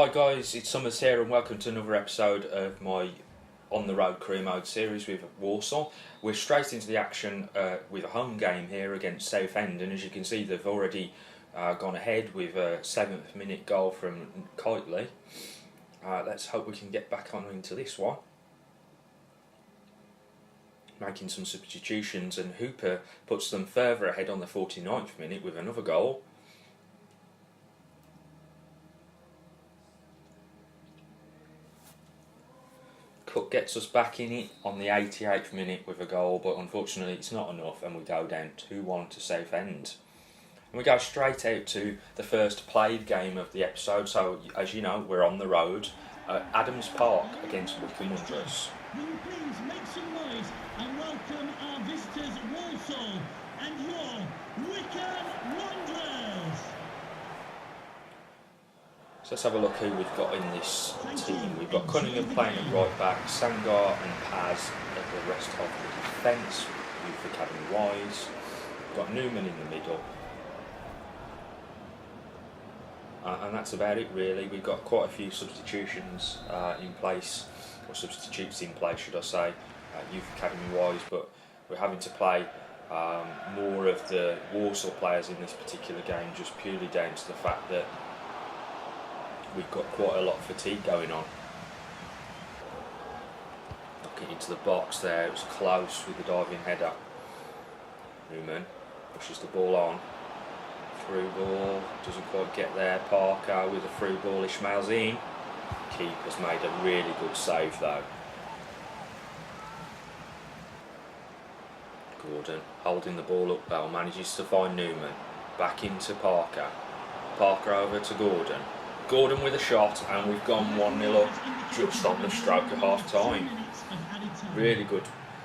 Hi guys, it's Summers here and welcome to another episode of my On the Road career mode series with Walsall. We're straight into the action with a home game here against Southend, and as you can see they've already gone ahead with a 7th minute goal from Kitely. Let's hope we can get back on into this one. Making some substitutions, and Hooper puts them further ahead on the 49th minute with another goal. Cook gets us back in it on the 88th minute with a goal, but unfortunately it's not enough and we go down 2-1 to Southend. And we go straight out to the first played game of the episode, so as you know we're on the road at Adams Park against Wycombe Wanderers. Will you please make some noise and welcome our visitors Walsall and your Wycombe Wanderers. So let's have a look who we've got in this team. We've got Cunningham playing at right back, Sangar and Paz at the rest of the defence, Youth Academy wise. We've got Newman in the middle. And that's about it really. We've got quite a few substitutions in place, or substitutes in place should I say, Youth Academy wise, but we're having to play more of the Walsall players in this particular game just purely down to the fact that we've got quite a lot of fatigue going on. Knocking into the box there, it was close with the diving header. Newman pushes the ball on. Through ball, doesn't quite get there. Parker with a through ball, Ishmael's in. Keeper's made a really good save though. Gordon holding the ball up well, manages to find Newman. Back into Parker. Parker over to Gordon. Gordon with a shot, and we've gone 1-0 up just on the stroke of half time. Really good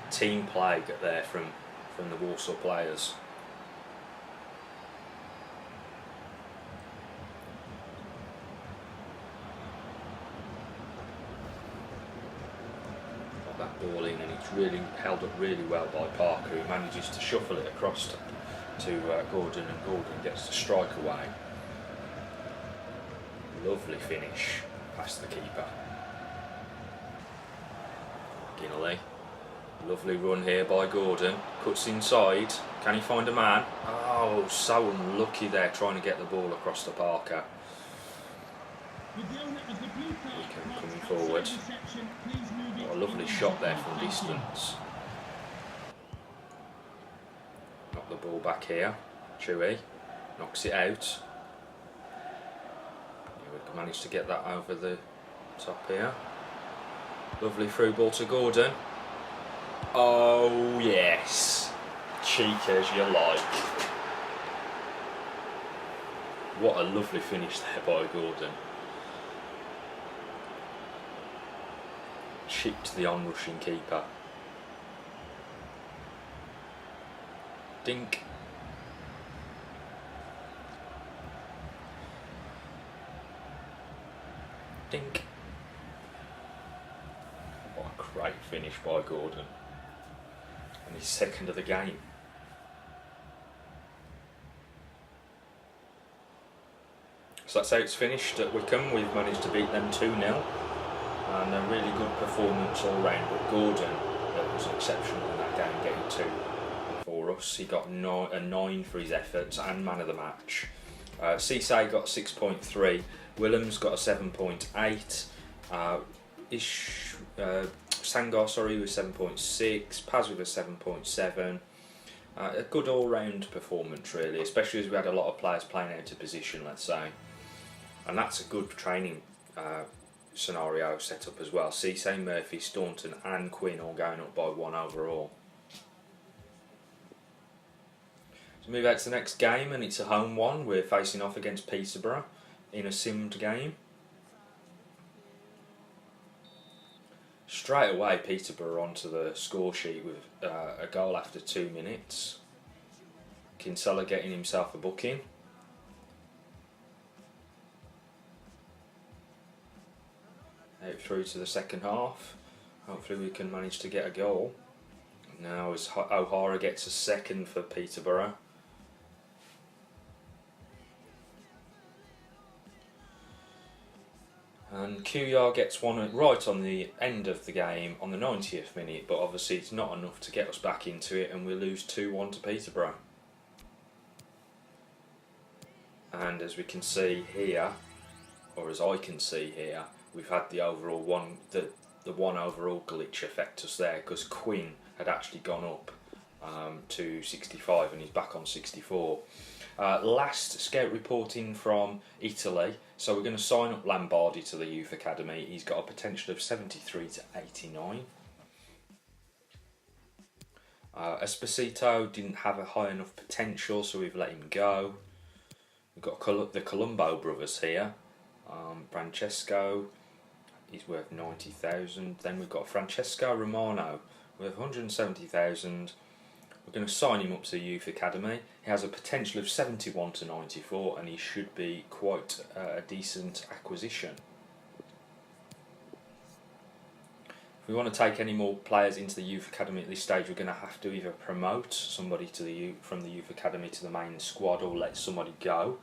team play there from the Walsall players. Got that ball in, and it's really held up really well by Parker, who manages to shuffle it across to Gordon, and Gordon gets to strike away. Lovely finish past the keeper. Ginnelly. Lovely run here by Gordon. Cuts inside. Can he find a man? Oh, so unlucky there trying to get the ball across to Parker. Wycombe coming forward. What a lovely shot there from distance. Knock the ball back here. Chewy knocks it out. Managed to get that over the top here. Lovely through ball to Gordon. Oh yes, cheek as you like. What a lovely finish there by Gordon. Chipped the onrushing keeper. Dink. Dink. What a great finish by Gordon. And his second of the game. So that's how it's finished at Wycombe. We've managed to beat them 2-0. And a really good performance all round. But Gordon was exceptional in that game, getting 2 for us. He got a 9 for his efforts and man of the match. Cisse got 6.3. Willem's got a 7.8. Sangar, with 7.6. Paz with a 7.7. A good all-round performance really, especially as we had a lot of players playing out of position, let's say. And that's a good training scenario set up as well. Cisse, Murphy, Staunton and Quinn all going up by 1 overall. So move out to the next game, and it's a home one. We're facing off against Peterborough in a simmed game. Straight away Peterborough onto the score sheet with a goal after 2 minutes. Kinsella getting himself a booking. Out through to the second half. Hopefully we can manage to get a goal. Now as O'Hara gets a second for Peterborough. And QR gets one right on the end of the game on the 90th minute, but obviously it's not enough to get us back into it, and we lose 2-1 to Peterborough. And as we can see here, or as I can see here, we've had the overall the one overall glitch affect us there, because Quinn had actually gone up to 65 and he's back on 64. Last scout reporting from Italy, so we're going to sign up Lambardi to the youth academy. He's got a potential of 73 to 89. Esposito didn't have a high enough potential, so we've let him go. We've got the Colombo brothers here. Francesco, he's worth 90,000. Then we've got Francesco Romano worth 170,000. We're going to sign him up to the youth academy. He has a potential of 71 to 94, and he should be quite a decent acquisition. If we want to take any more players into the youth academy at this stage, we're going to have to either promote somebody to from the youth academy to the main squad, or let somebody go.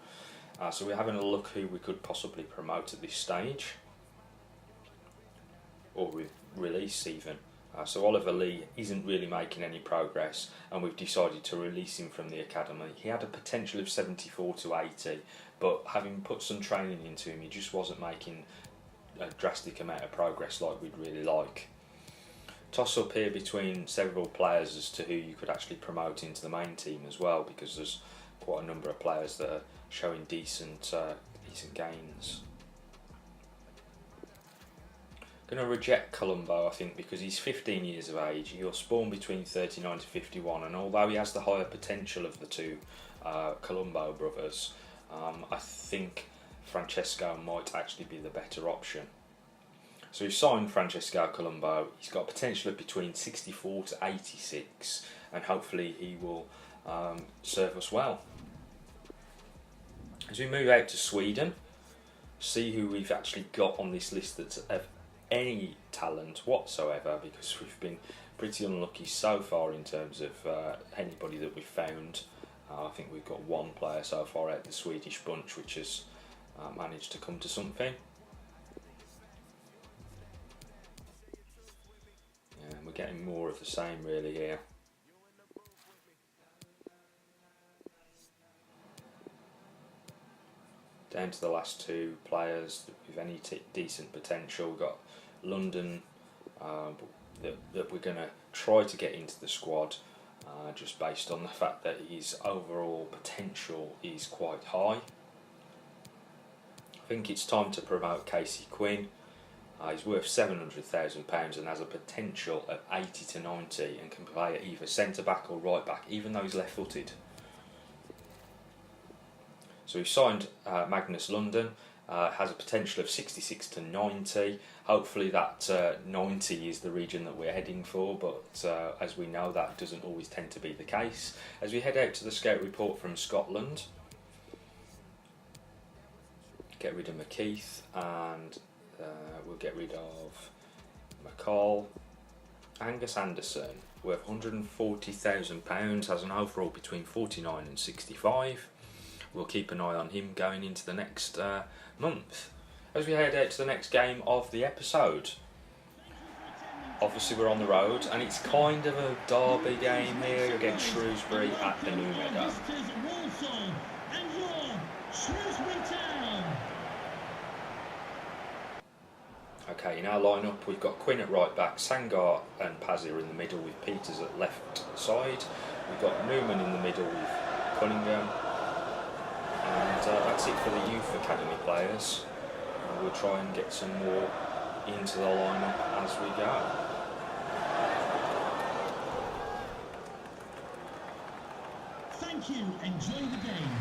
So we're having a look who we could possibly promote at this stage, or release even. So Oliver Lee isn't really making any progress, and we've decided to release him from the academy. He had a potential of 74 to 80, but having put some training into him, he just wasn't making a drastic amount of progress like we'd really like. Toss up here between several players as to who you could actually promote into the main team as well, because there's quite a number of players that are showing decent gains. Going to reject Colombo, I think, because he's 15 years of age. He'll spawn between 39 to 51, and although he has the higher potential of the two Colombo brothers, I think Francesco might actually be the better option. So we've signed Francesco Colombo. He's got a potential of between 64 to 86, and hopefully he will serve us well. As we move out to Sweden, see who we've actually got on this list that's of any talent whatsoever, because we've been pretty unlucky so far in terms of anybody that we've found. I think we've got one player so far out of the Swedish bunch which has managed to come to something. Yeah, we're getting more of the same really here. Down to the last two players with any decent potential. We've got London that we're going to try to get into the squad, just based on the fact that his overall potential is quite high. I think it's time to promote Casey Quinn. He's worth £700,000 and has a potential of 80 to 90 and can play at either centre back or right back, even though he's left footed. So we've signed Magnus London, has a potential of 66 to 90. Hopefully that 90 is the region that we're heading for, but as we know, that doesn't always tend to be the case. As we head out to the scout report from Scotland, get rid of McKeith, and we'll get rid of McCall. Angus Anderson, worth £140,000, has an overall between 49 and 65. We'll keep an eye on him going into the next month. As we head out to the next game of the episode, obviously we're on the road, and it's kind of a derby game here against Shrewsbury at the new meadow. Walsall and your Shrewsbury Town. Okay, in our lineup we've got Quinn at right back, Sangar and Pazir in the middle with Peters at left side. We've got Newman in the middle with Cunningham. And that's it for the youth academy players. We'll try and get some more into the lineup as we go. Thank you. Enjoy the game.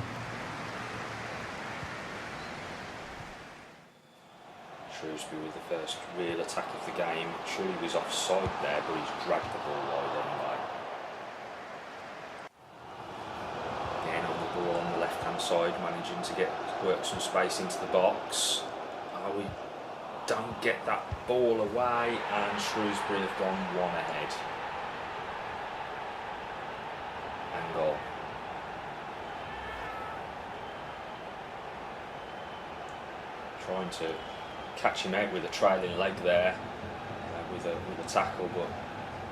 Shrewsbury with the first real attack of the game. Surely was offside there, but he's dragged the ball wide anyway. Again on the ball on the left-hand side, managing to work some space into the box. We don't get that ball away, and Shrewsbury have gone one ahead. And goal. Trying to catch him out with a trailing leg there, with a tackle, but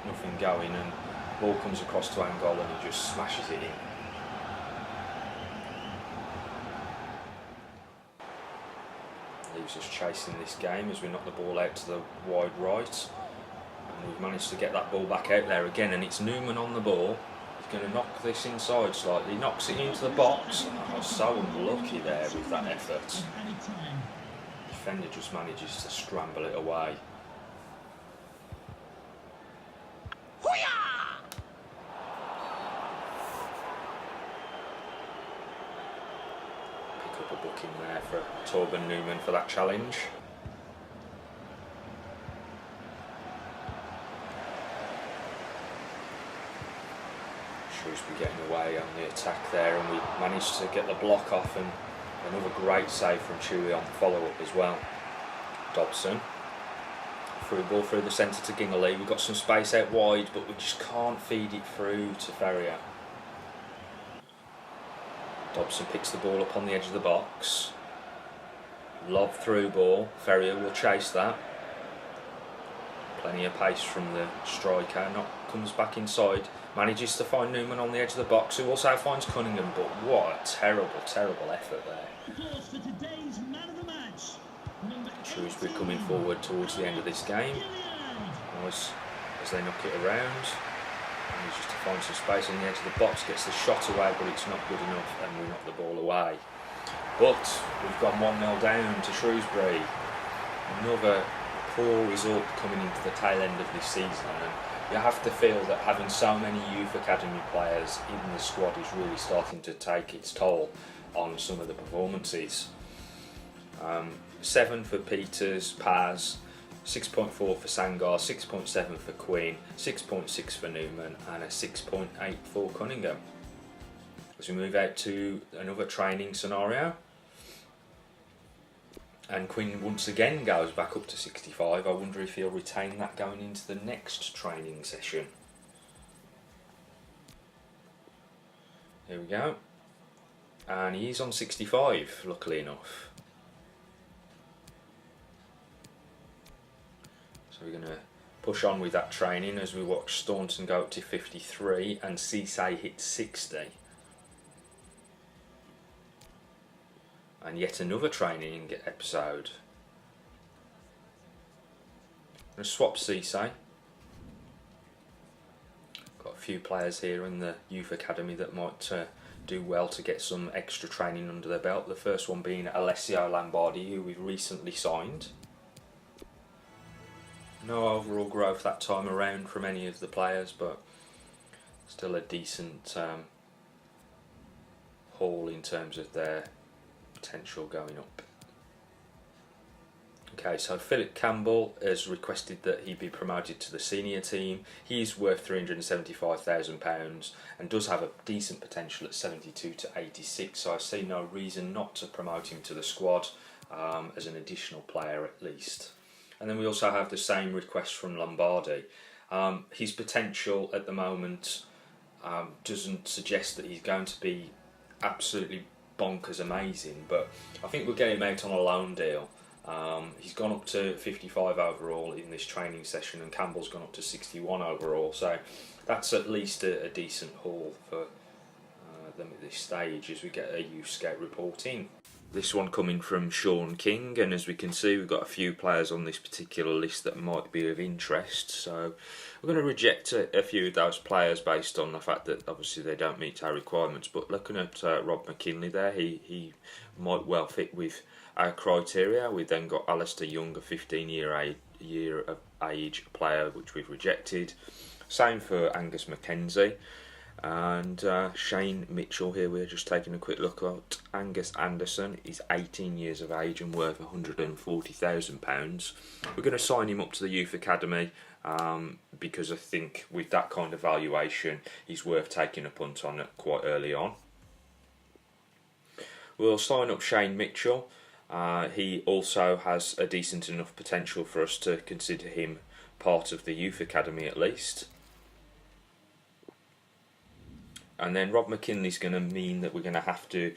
nothing going, and ball comes across to Angol and he just smashes it in. Leaves us chasing this game as we knock the ball out to the wide right, and we've managed to get that ball back out there again, and it's Newman on the ball. He's going to knock this inside slightly, knocks it into the box. I was so unlucky there with that effort. Defender just manages to scramble it away. Pick up a booking there for Torben Newman for that challenge. Shrewsbury getting away on the attack there, and we managed to get the block off, and another great save from Chewy on follow-up as well. Dobson. Through ball through the centre to Gingley. We've got some space out wide, but we just can't feed it through to Ferrier. Dobson picks the ball up on the edge of the box. Lob through ball. Ferrier will chase that. Plenty of pace from the striker. Comes back inside. Manages to find Newman on the edge of the box, who also finds Cunningham, but what a terrible, terrible effort there. Shrewsbury coming forward towards the end of this game. Nice as they knock it around. Manages to find some space on the edge of the box, gets the shot away, but it's not good enough, and we knock the ball away. But we've gone 1-0 down to Shrewsbury. Another poor result coming into the tail end of this season, and you have to feel that having so many youth academy players in the squad is really starting to take its toll on some of the performances. 7 for Peters, Paz, 6.4 for Sangar, 6.7 for Queen, 6.6 for Newman, and a 6.8 for Cunningham. As we move out to another training scenario, and Quinn once again goes back up to 65. I wonder if he'll retain that going into the next training session. Here we go. And he's on 65, luckily enough. So we're going to push on with that training as we watch Staunton go up to 53 and Cisse hit 60. And yet another training episode. I'm going to swap Cisse. Got a few players here in the youth academy that might do well to get some extra training under their belt. The first one being Alessio Lambardi, who we've recently signed. No overall growth that time around from any of the players, but still a decent haul in terms of their potential going up. Okay, so Philip Campbell has requested that he be promoted to the senior team. He's worth £375,000 and does have a decent potential at 72 to 86, so I see no reason not to promote him to the squad as an additional player at least. And then we also have the same request from Lombardi. His potential at the moment doesn't suggest that he's going to be absolutely bonkers amazing, but I think we'll get him out on a loan deal. He's gone up to 55 overall in this training session, and Campbell's gone up to 61 overall, so that's at least a decent haul for them at this stage as we get a youth scout report in. This one coming from Sean King, and as we can see we've got a few players on this particular list that might be of interest, so we're going to reject a few of those players based on the fact that obviously they don't meet our requirements. But looking at Rob McKinley there, he might well fit with our criteria. We've then got Alistair Young, a 15-year of age player, which we've rejected. Same for Angus McKenzie. And Shane Mitchell here, we're just taking a quick look at Angus Anderson. He's 18 years of age and worth £140,000. We're going to sign him up to the youth academy because I think with that kind of valuation he's worth taking a punt on quite early on. We'll sign up Shane Mitchell. He also has a decent enough potential for us to consider him part of the youth academy at least. And then Rob McKinley's going to mean that we're going to have to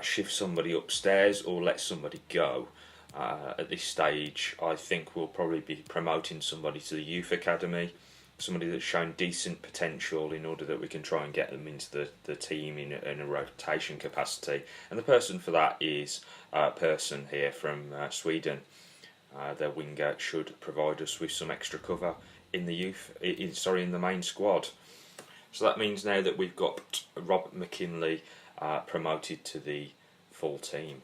shift somebody upstairs or let somebody go. at this stage, I think we'll probably be promoting somebody to the youth academy, somebody that's shown decent potential in order that we can try and get them into the team in a rotation capacity. And the person for that is a person here from Sweden. Their winger should provide us with some extra cover in the in the main squad. So that means now that we've got Rob McKinley promoted to the full team.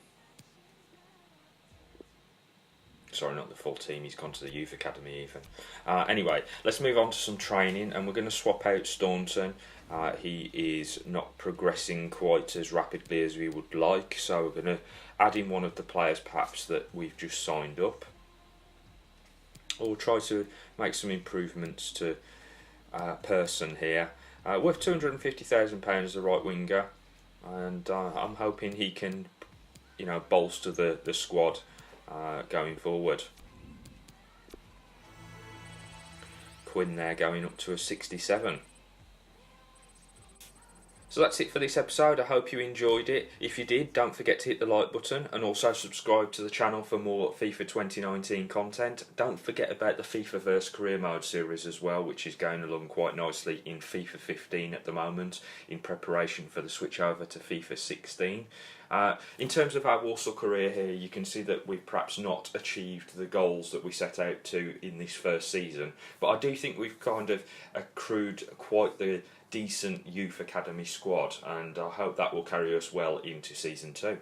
Sorry, not the full team, he's gone to the youth academy even. Anyway, let's move on to some training, and we're going to swap out Staunton. He is not progressing quite as rapidly as we would like, so we're going to add in one of the players perhaps that we've just signed up. Or we'll try to make some improvements to Person here. Worth £250,000 as a right winger, and I'm hoping he can, bolster the squad going forward. Quinn there going up to a 67. So that's it for this episode. I hope you enjoyed it. If you did, don't forget to hit the like button and also subscribe to the channel for more FIFA 2019 content. Don't forget about the FIFA vs Career Mode series as well, which is going along quite nicely in FIFA 15 at the moment in preparation for the switch over to FIFA 16. In terms of our Walsall career here, you can see that we've perhaps not achieved the goals that we set out to in this first season, but I do think we've kind of accrued quite the decent youth academy squad, and I hope that will carry us well into season 2.